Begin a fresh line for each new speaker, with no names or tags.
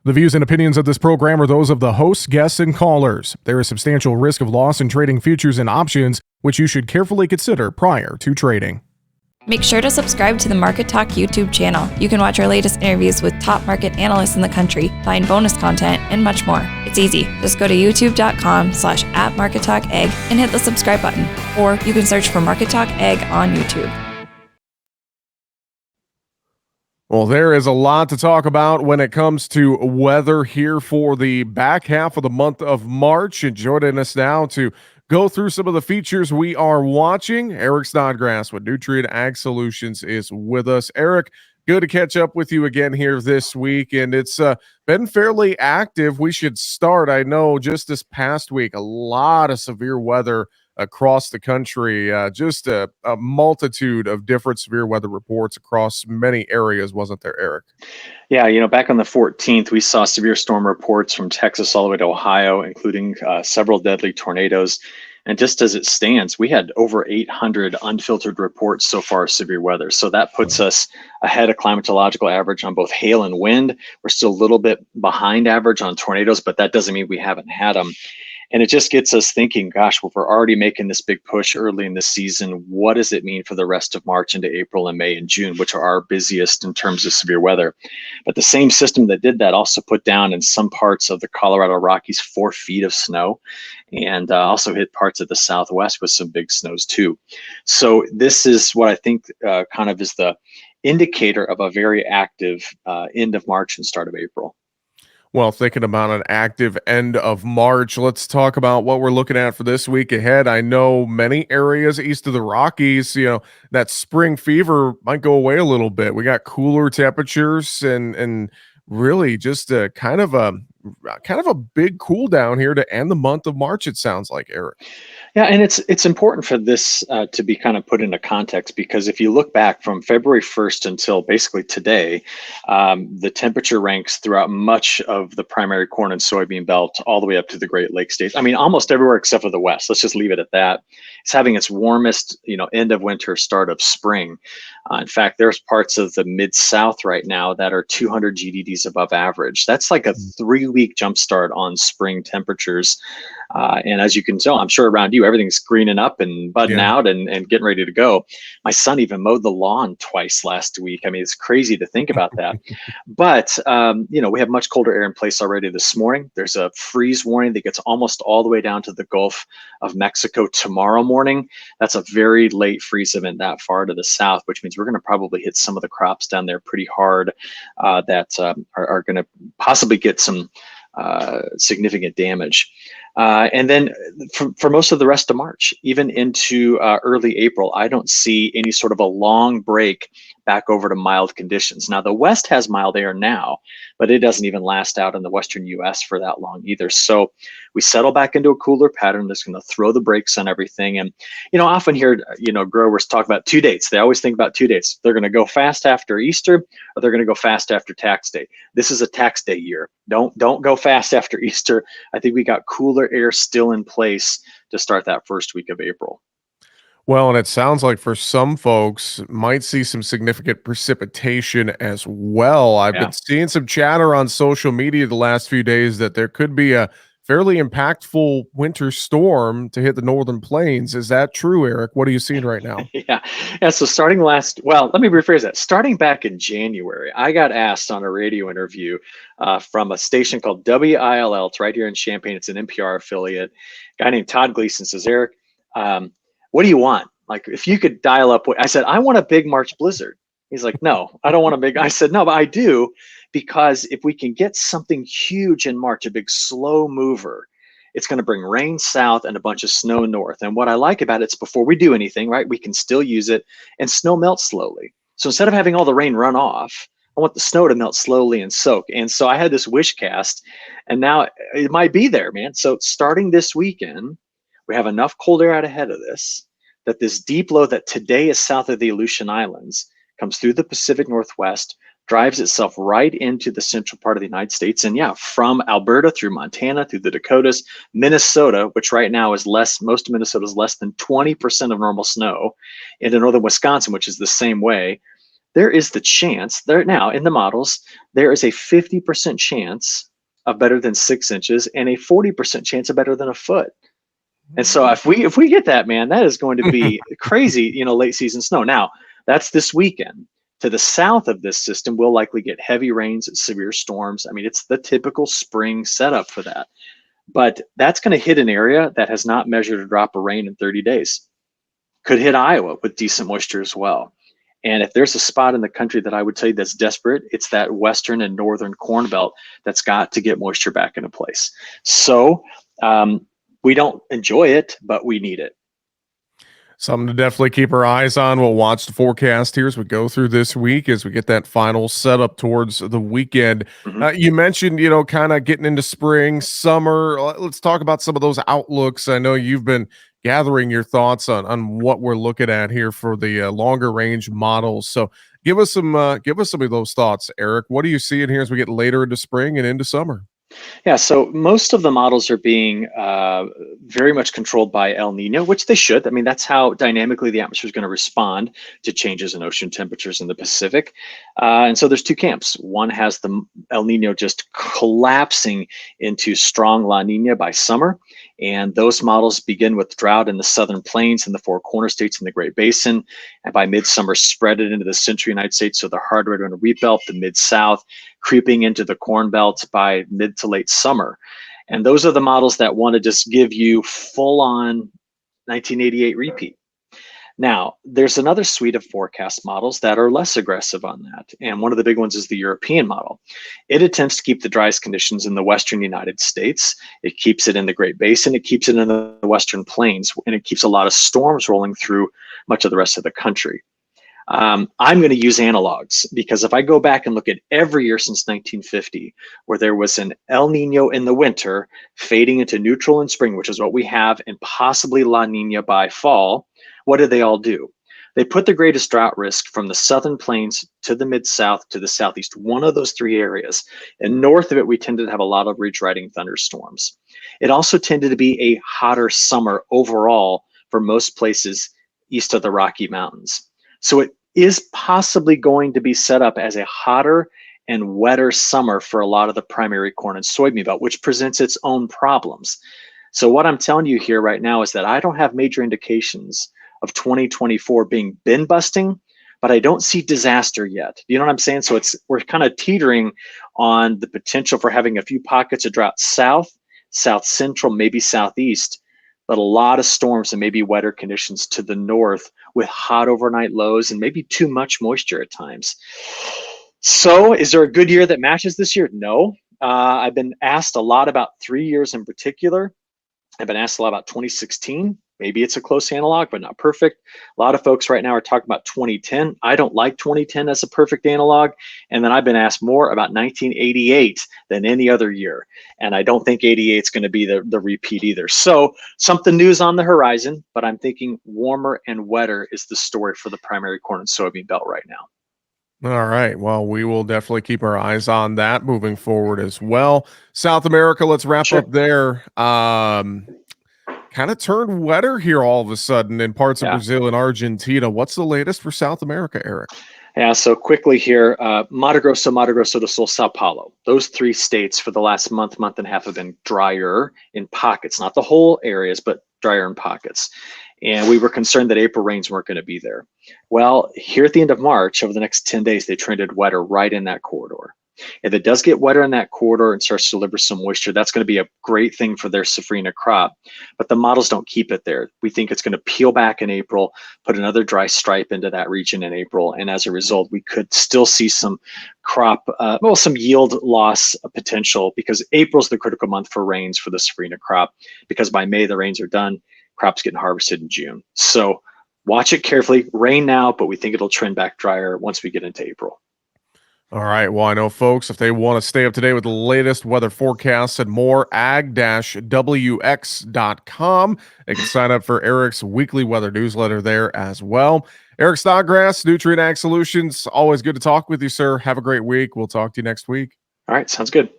The views and opinions of this program are those of the hosts, guests, and callers. There is substantial risk of loss in trading futures and options, which you should carefully consider prior to trading.
Make sure to subscribe to the Market Talk YouTube channel. You can watch our latest interviews with top market analysts in the country, find bonus content, and much more. It's easy. Just go to youtube.com/@MarketTalkAg and hit the subscribe button. Or you can search for Market Talk Ag on YouTube.
Well, there is a lot to talk about when it comes to weather here for the back half of the month of March. And joining us now to go through some of the features we are watching, Eric Snodgrass with Nutrien Ag Solutions is with us. Eric, good to catch up with you again here this week. And it's been fairly active. We should start. I know just this past week, a lot of severe weather across the country, just a multitude of different severe weather reports across many areas, wasn't there, Eric?
Yeah, back on the 14th, we saw severe storm reports from Texas all the way to Ohio, including several deadly tornadoes. And just as it stands, we had over 800 unfiltered reports so far of severe weather. So that puts us ahead of climatological average on both hail and wind. We're still a little bit behind average on tornadoes, but that doesn't mean we haven't had them. And it just gets us thinking, gosh, well, if we're already making this big push early in the season, what does it mean for the rest of March into April and May and June, which are our busiest in terms of severe weather? But the same system that did that also put down in some parts of the Colorado Rockies 4 feet of snow, and also hit parts of the Southwest with some big snows too. So this is what I think kind of is the indicator of a very active end of March and start of April.
Well, thinking about an active end of March, let's talk about what we're looking at for this week ahead. I know many areas east of the Rockies, that spring fever might go away a little bit. We got cooler temperatures and really just a kind of a big cool down here to end the month of March, it sounds like, Eric.
Yeah, and it's important for this to be kind of put into context, because if you look back from February 1st until basically today, the temperature ranks throughout much of the primary corn and soybean belt all the way up to the Great Lakes states. I mean, almost everywhere except for the West. Let's just leave it at that. It's having its warmest, end of winter, start of spring. In fact, there's parts of the Mid-South right now that are 200 GDDs above average. That's like a 3-week jump start on spring temperatures. And as you can tell, I'm sure around you, everything's greening up and budding out and getting ready to go. My son even mowed the lawn twice last week. I mean, it's crazy to think about that. But, we have much colder air in place already this morning. There's a freeze warning that gets almost all the way down to the Gulf of Mexico tomorrow morning. That's a very late freeze event that far to the south, which means we're going to probably hit some of the crops down there pretty hard that are going to possibly get some significant damage. And then for most of the rest of March, even into early April, I don't see any sort of a long break back over to mild conditions. Now, the West has mild air now, but it doesn't even last out in the Western US for that long either. So we settle back into a cooler pattern that's going to throw the brakes on everything. And, often hear, growers talk about 2 dates. They always think about 2 dates. They're going to go fast after Easter, or they're going to go fast after tax day. This is a tax day year. Don't go fast after Easter. I think we got cooler air still in place to start that first week of April.
Well, and it sounds like for some folks might see some significant precipitation as well. I've been seeing some chatter on social media the last few days that there could be a fairly impactful winter storm to hit the northern plains. Is that true, Eric? What are you seeing right now?
Yeah. So let me rephrase that. Starting back in January, I got asked on a radio interview from a station called WILL. It's right here in Champaign. It's an NPR affiliate. A guy named Todd Gleason says, Eric, what do you want? Like, if you could dial up, I said, I want a big March blizzard. He's like, no, I don't want a big. I said, no, but I do, because if we can get something huge in March, a big slow mover, it's going to bring rain south and a bunch of snow north. And what I like about it's before we do anything, right, we can still use it, and snow melts slowly. So instead of having all the rain run off, I want the snow to melt slowly and soak. And so I had this wish cast, and now it might be there, man. So starting this weekend, we have enough cold air out ahead of this, that this deep low that today is south of the Aleutian Islands comes through the Pacific Northwest, drives itself right into the central part of the United States. And from Alberta through Montana, through the Dakotas, Minnesota, which right now is most of Minnesota is less than 20% of normal snow, into northern Wisconsin, which is the same way. there is the chance there now in the models, there is a 50% chance of better than 6 inches and a 40% chance of better than a foot. And so if we get that, man, that is going to be crazy, late season snow. Now, that's this weekend. To the south of this system, we'll likely get heavy rains, severe storms. I mean, it's the typical spring setup for that. But that's going to hit an area that has not measured a drop of rain in 30 days. Could hit Iowa with decent moisture as well. And if there's a spot in the country that I would tell you that's desperate, it's that western and northern corn belt that's got to get moisture back into place. So we don't enjoy it, but we need it.
Something to definitely keep our eyes on. We'll watch the forecast here as we go through this week, as we get that final setup towards the weekend. You mentioned, kind of getting into spring, summer. Let's talk about some of those outlooks. I know you've been gathering your thoughts on what we're looking at here for the longer range models. So give us some of those thoughts, Eric. What are you seeing here as we get later into spring and into summer?
Yeah, so most of the models are being very much controlled by El Nino, which they should. I mean, that's how dynamically the atmosphere is going to respond to changes in ocean temperatures in the Pacific. And so there's two camps. One has the El Nino just collapsing into strong La Nina by summer. And those models begin with drought in the southern plains and the Four Corner states in the Great Basin. And by midsummer, spread it into the central United States. So the hard red and wheat belt, the mid-south, creeping into the corn belt by mid to late summer. And those are the models that want to just give you full-on 1988 repeat. Now, there's another suite of forecast models that are less aggressive on that. And one of the big ones is the European model. It attempts to keep the driest conditions in the western United States. It keeps it in the Great Basin. It keeps it in the western plains. And it keeps a lot of storms rolling through much of the rest of the country. I'm going to use analogs, because if I go back and look at every year since 1950, where there was an El Nino in the winter fading into neutral in spring, which is what we have, and possibly La Nina by fall, what did they all do? They put the greatest drought risk from the southern plains to the mid-south to the southeast, one of those three areas. And north of it, we tended to have a lot of ridge riding thunderstorms. It also tended to be a hotter summer overall for most places east of the Rocky Mountains. So it is possibly going to be set up as a hotter and wetter summer for a lot of the primary corn and soybean belt, which presents its own problems. So what I'm telling you here right now is that I don't have major indications of 2024 being bin busting, but I don't see disaster yet. You know what I'm saying? So we're kind of teetering on the potential for having a few pockets of drought south, south central, maybe southeast, but a lot of storms and maybe wetter conditions to the north with hot overnight lows and maybe too much moisture at times. So is there a good year that matches this year? No. I've been asked a lot about 3 years in particular. I've been asked a lot about 2016. Maybe it's a close analog, but not perfect. A lot of folks right now are talking about 2010. I don't like 2010 as a perfect analog. And then I've been asked more about 1988 than any other year. And I don't think 88 is going to be the repeat either. So something new is on the horizon, but I'm thinking warmer and wetter is the story for the primary corn and soybean belt right now.
All right. Well, we will definitely keep our eyes on that moving forward as well. South America, let's wrap up there. Kind of turned wetter here all of a sudden in parts of Brazil and Argentina. What's the latest for South America, Eric?
Yeah, so quickly here, Mato Grosso do Sul, Sao Paulo. Those three states for the last month and a half have been drier in pockets, not the whole areas, but drier in pockets. And we were concerned that April rains weren't going to be there. Well, here at the end of March, over the next 10 days, they trended wetter right in that corridor. If it does get wetter in that corridor and starts to deliver some moisture, that's going to be a great thing for their safrinha crop. But the models don't keep it there. We think it's going to peel back in April, put another dry stripe into that region in April. And as a result, we could still see some crop, some yield loss potential, because April's the critical month for rains for the safrinha crop, because by May, the rains are done, crops getting harvested in June. So watch it carefully. Rain now, but we think it'll trend back drier once we get into April.
All right. Well, I know folks, if they want to stay up to date with the latest weather forecasts and more, ag-wx.com. They can sign up for Eric's weekly weather newsletter there as well. Eric Snodgrass, Nutrient Ag Solutions. Always good to talk with you, sir. Have a great week. We'll talk to you next week.
All right. Sounds good.